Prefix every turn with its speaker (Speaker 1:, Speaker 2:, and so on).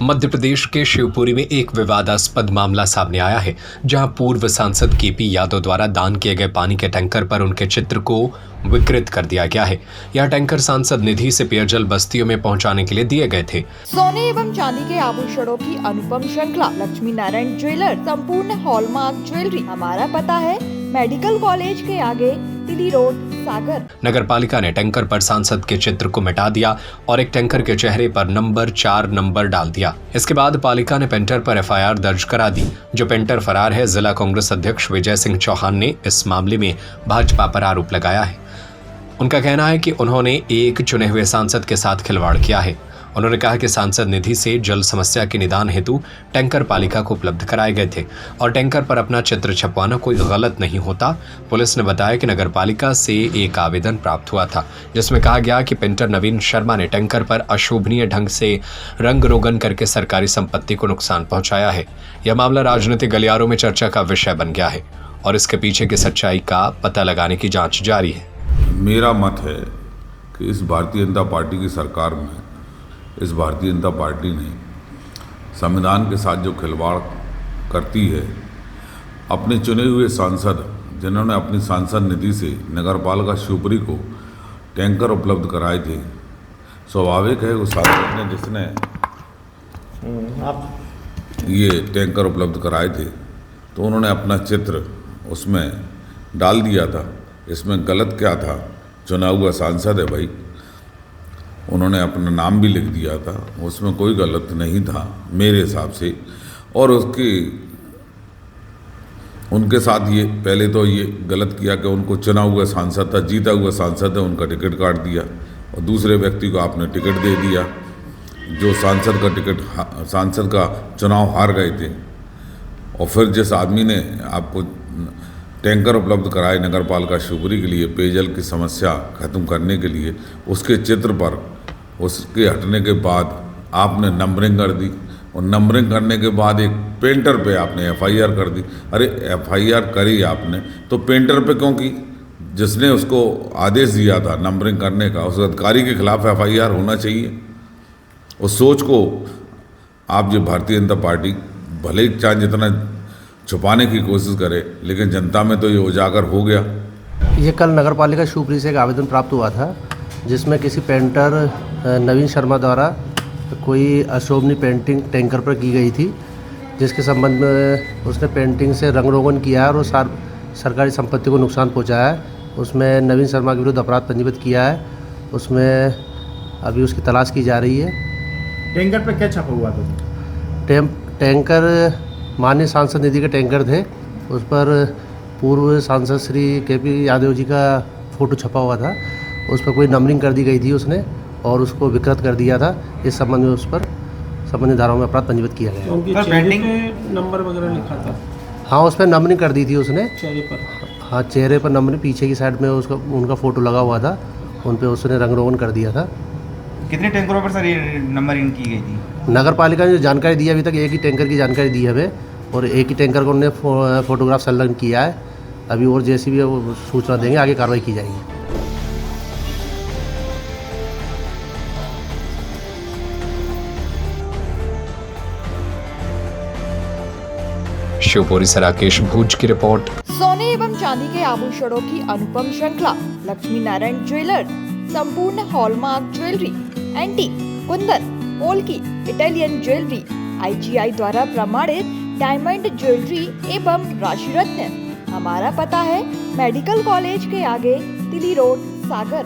Speaker 1: मध्य प्रदेश के शिवपुरी में एक विवादास्पद मामला सामने आया है, जहां पूर्व सांसद केपी यादव द्वारा दान किए गए पानी के टैंकर पर उनके चित्र को विकृत कर दिया गया है। यह टैंकर सांसद निधि से पेयजल बस्तियों में पहुंचाने के लिए दिए गए थे।
Speaker 2: सोने एवं चांदी के आभूषणों की अनुपम श्रृंखला लक्ष्मी नारायण ज्वेलर संपूर्ण हॉलमार्क ज्वेलरी। हमारा पता है मेडिकल कॉलेज के आगे, तिली रोड, सागर।
Speaker 1: नगर पालिका ने टैंकर पर सांसद के चित्र को मिटा दिया और एक टैंकर के चेहरे पर नंबर 4 नंबर डाल दिया। इसके बाद पालिका ने पेंटर पर एफआईआर दर्ज करा दी। जो पेंटर फरार है, जिला कांग्रेस अध्यक्ष विजय सिंह चौहान ने इस मामले में भाजपा पर आरोप लगाया है। उनका कहना है कि उन्होंने एक चुने हुए सांसद के साथ खिलवाड़ किया है। उन्होंने कहा कि सांसद निधि से जल समस्या के निदान हेतु टैंकर पालिका को उपलब्ध कराए गए थे और टैंकर पर अपना चित्र छपवाना कोई गलत नहीं होता। पुलिस ने बताया कि नगर पालिका से एक आवेदन प्राप्त हुआ था, जिसमें कहा गया कि पेंटर नवीन शर्मा ने टैंकर पर अशोभनीय ढंग से रंग रोगन करके सरकारी संपत्ति को नुकसान पहुंचाया है। यह मामला राजनीतिक गलियारों में चर्चा का विषय बन गया है और इसके पीछे की सच्चाई का पता लगाने की जांच जारी है।
Speaker 3: मेरा मत है कि इस भारतीय जनता पार्टी की सरकार में इस भारतीय जनता पार्टी ने संविधान के साथ जो खिलवाड़ करती है, अपने चुने हुए सांसद जिन्होंने अपनी सांसद निधि से नगरपालिका शिवपुरी को टैंकर उपलब्ध कराए थे, स्वाभाविक है उस सांसद ने जिसने ये टैंकर उपलब्ध कराए थे तो उन्होंने अपना चित्र उसमें डाल दिया था। इसमें गलत क्या था? चुना हुआ सांसद है भाई, उन्होंने अपना नाम भी लिख दिया था, उसमें कोई गलत नहीं था मेरे हिसाब से। और उनके साथ ये पहले तो ये गलत किया कि उनको चुना हुआ सांसद था, जीता हुआ सांसद है, उनका टिकट काट दिया और दूसरे व्यक्ति को आपने टिकट दे दिया जो सांसद का चुनाव हार गए थे। और फिर जिस आदमी ने आपको टैंकर उपलब्ध कराए नगर पालिका शिवपुरी के लिए पेयजल की समस्या खत्म करने के लिए, उसके चित्र पर उसके हटने के बाद आपने नंबरिंग कर दी और नंबरिंग करने के बाद एक पेंटर पे आपने एफआईआर कर दी। अरे एफआईआर करी आपने तो पेंटर पे क्यों की? जिसने उसको आदेश दिया था नंबरिंग करने का, उस अधिकारी के खिलाफ एफआईआर होना चाहिए। उस सोच को आप जो भारतीय जनता पार्टी भले ही चाहे जितना छुपाने की कोशिश करे, लेकिन जनता में तो ये उजागर हो गया।
Speaker 4: ये कल नगर पालिका शिवपुरी से एक आवेदन प्राप्त हुआ था, जिसमें किसी पेंटर नवीन शर्मा द्वारा कोई अशोभनीय पेंटिंग टैंकर पर की गई थी, जिसके संबंध में उसने पेंटिंग से रंग रोगन किया है और सरकारी संपत्ति को नुकसान पहुंचाया है। उसमें नवीन शर्मा के विरुद्ध अपराध पंजीबद्ध किया है। उसमें अभी उसकी तलाश की जा रही है।
Speaker 5: टैंकर पर क्या छपा हुआ था?
Speaker 4: टैंकर माननीय सांसद निधि के टैंकर थे। उस पर पूर्व सांसद श्री केपी यादव जी का फोटो छपा हुआ था। उस पर कोई नंबरिंग कर दी गई थी उसने और उसको विकृत कर दिया था। इस संबंध में उस पर संबंधित धाराओं में अपराध पंजीबद्ध किया गया।
Speaker 5: उनकी चेहरे पे नंबर वगैरह लिखा था?
Speaker 4: हाँ, उस पर नंबरिंग कर दी थी उसने
Speaker 5: चेहरे पर।
Speaker 4: हाँ, चेहरे पर नंबरिंग, पीछे की साइड में उसका उनका फ़ोटो लगा हुआ था, उन पर उसने रंग रोगन कर दिया था।
Speaker 6: कितने टैंकरों पर सर ये नंबरिंग की गई थी?
Speaker 4: नगर पालिका ने जो जानकारी दी अभी तक एक ही टैंकर की जानकारी दी है हमें और एक ही टैंकर को उन्होंने फोटोग्राफ संलग्न किया है। अभी और जैसी भी वो सूचना देंगे आगे कार्रवाई की जाएगी।
Speaker 1: शिवपुरी से राकेश भूज की रिपोर्ट।
Speaker 2: सोने एवं चांदी के आभूषणों की अनुपम श्रृंखला लक्ष्मी नारायण ज्वेलर संपूर्ण hallmark jewellery, antique, Kundan, polki, Italian jewellery, IGI द्वारा प्रमाणित डायमंड ज्वेलरी एवं राशि रत्न। हमारा पता है मेडिकल कॉलेज के आगे, तिली रोड, सागर।